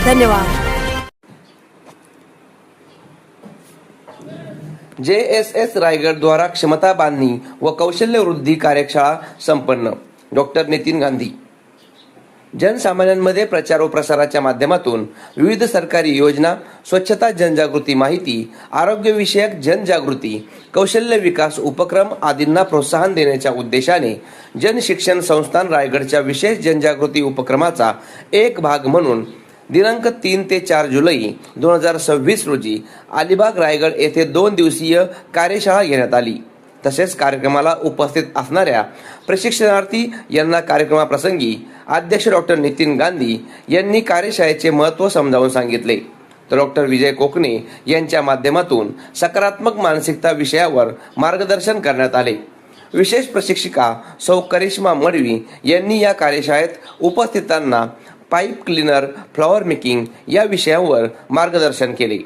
धन्यवाद। JSS रायगड द्वारा क्षमता बांधणी व कौशल्य वृद्धी कार्यशाळा संपन्न। डॉक्टर नितीन गांधी। जनसामान्यांमध्ये प्रचार व प्रसाराच्या माध्यमातून विविध सरकारी योजना, स्वच्छता जनजागृती माहिती, आरोग्यविषयक जनजागृती, कौशल्य विकास उपक्रम आदींना प्रोत्साहन देण्याच्या उद्देशाने जन शिक्षण संस्थान रायगडच्या विशेष जनजागृती उपक्रमाचा एक भाग म्हणून दिनांक 3 ते 4 जुलै 2026 रोजी अलिबाग रायगड येथे 2 दिवसीय कार्यशाळा घेण्यात आली। तसेच कार्यक्रमाला उपस्थित असणाऱ्या प्रशिक्षणार्थी यांना कार्यक्रमाप्रसंगी अध्यक्ष डॉक्टर नितीन गांधी यांनी कार्यशाळेचे महत्त्व समजावून सांगितले। तर डॉक्टर विजय कोकणे यांच्या माध्यमातून सकारात्मक मानसिकता विषयावर मार्गदर्शन करण्यात आले। विशेष प्रशिक्षिका सौ करिश्मा मडवी यांनी या कार्यशाळेत उपस्थितांना पाईप क्लीनर, फ्लॉवर मेकिंग या विषयांवर मार्गदर्शन केले।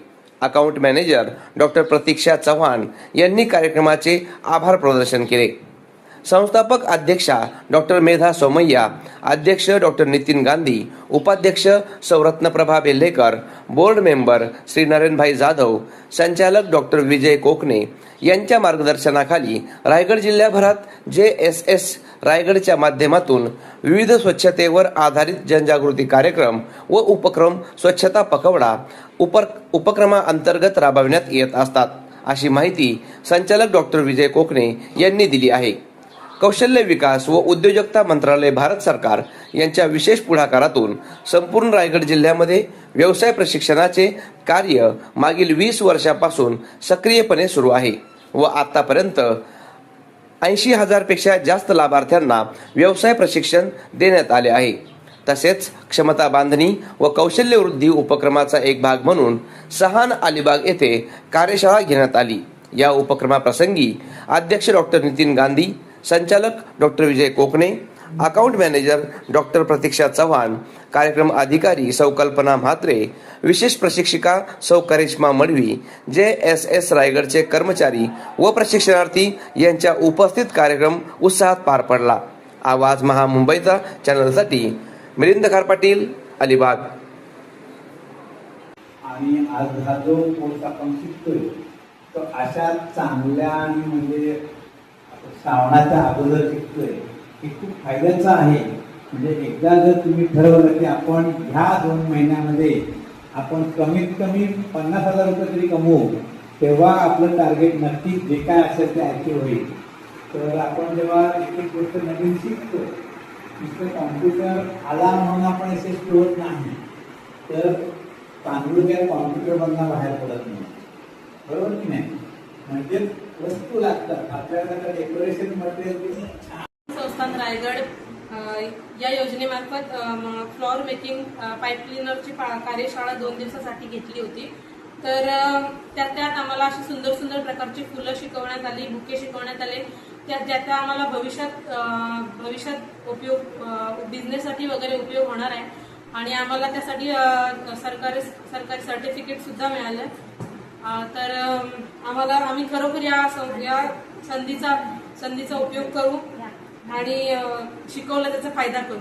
अकाउंट मॅनेजर डॉक्टर प्रतीक्षा चव्हाण यांनी कार्यक्रमाचे आभार प्रदर्शन केले। संस्थापक अध्यक्षा डॉक्टर मेधा सोमय्या, अध्यक्ष डॉक्टर नितीन गांधी, उपाध्यक्ष सौ रत्नप्रभा बेल्हेकर, बोर्ड मेंबर श्री नरेनभाई जाधव, संचालक डॉक्टर विजय कोकणे यांच्या मार्गदर्शनाखाली रायगड जिल्ह्याभरात JSS रायगडच्या माध्यमातून विविध स्वच्छतेवर आधारित जनजागृती कार्यक्रम व उपक्रम स्वच्छता पखवाडा उपक्रमाअंतर्गत राबविण्यात येत असतात, अशी माहिती संचालक डॉक्टर विजय कोकणे यांनी दिली आहे। कौशल्य विकास व उद्योजकता मंत्रालय भारत सरकार यांच्या विशेष पुढाकारातून संपूर्ण रायगड जिल्ह्यामध्ये व्यवसाय प्रशिक्षणाचे कार्य मागील 20 वर्षापासून सक्रियपणे सुरू आहे व आतापर्यंत 80,000 पेक्षा जास्त लाभार्थ्यांना व्यवसाय प्रशिक्षण देण्यात आले आहे। तसेच क्षमता बांधणी व कौशल्य वृद्धी उपक्रमाचा एक भाग म्हणून सहान अलिबाग येथे कार्यशाळा घेण्यात आली। या उपक्रमाप्रसंगी अध्यक्ष डॉक्टर नितीन गांधी, संचालक डॉक्टर विजय कोकणे, अकाउंट मॅनेजर डॉक्टर प्रतीक्षा चव्हाण, कार्यक्रम अधिकारी सौ कल्पना म्हात्रे, विशेष प्रशिक्षिका सौ करिश्मा मडवी, JSS रायगडचे कर्मचारी व प्रशिक्षणार्थी यांच्या उपस्थित कार्यक्रम उत्साहात पार पडला। आवाज महामुंबईचा चॅनलसाठी मिलिंद खार पाटील, अलिबाग। आणि आज हा जो कोर्स आपण शिकतोय तो अशा चांगल्या आणि म्हणजे श्रावणाच्या अगोदर शिकतोय हे खूप फायद्याचं आहे। म्हणजे एकदा जर तुम्ही ठरवलं की आपण ह्या 2 महिन्यामध्ये आपण कमीत कमी 50,000 रुपये तरी कमवू, तेव्हा आपलं टार्गेट नक्कीच जे काय असेल ते अचीव होईल। तर आपण जेव्हा एक एक गोष्ट नवीन शिकतो, नुसतं कॉम्प्युटर आला म्हणून आपण यशस्वी होत नाही, तर तांदूळ काय कॉम्प्युटरमधनं बाहेर पडत नाही, बरोबर की नाही? म्हणजे वस्तू लागतात आपल्याला, डेकोरेशन मटेरियल। संस्थान रायगड या योजनेमार्फत फ्लॉवर मेकिंग, पाईप क्लीनरची कार्यशाळा 2 दिवसासाठी घेतली होती। तर त्यात आम्हाला अशी सुंदर सुंदर प्रकारची फुलं शिकवण्यात आली, बुके शिकवण्यात आले, ज्याचा आम्हाला भविष्यात उपयोग, बिझनेससाठी वगैरे उपयोग होणार आहे। आणि आम्हाला त्यासाठी सरकारी सर्टिफिकेट सुद्धा मिळालं। तर आम्ही खरोखर या संधीचा उपयोग करू आणि शिकवलं त्याचा फायदा करू।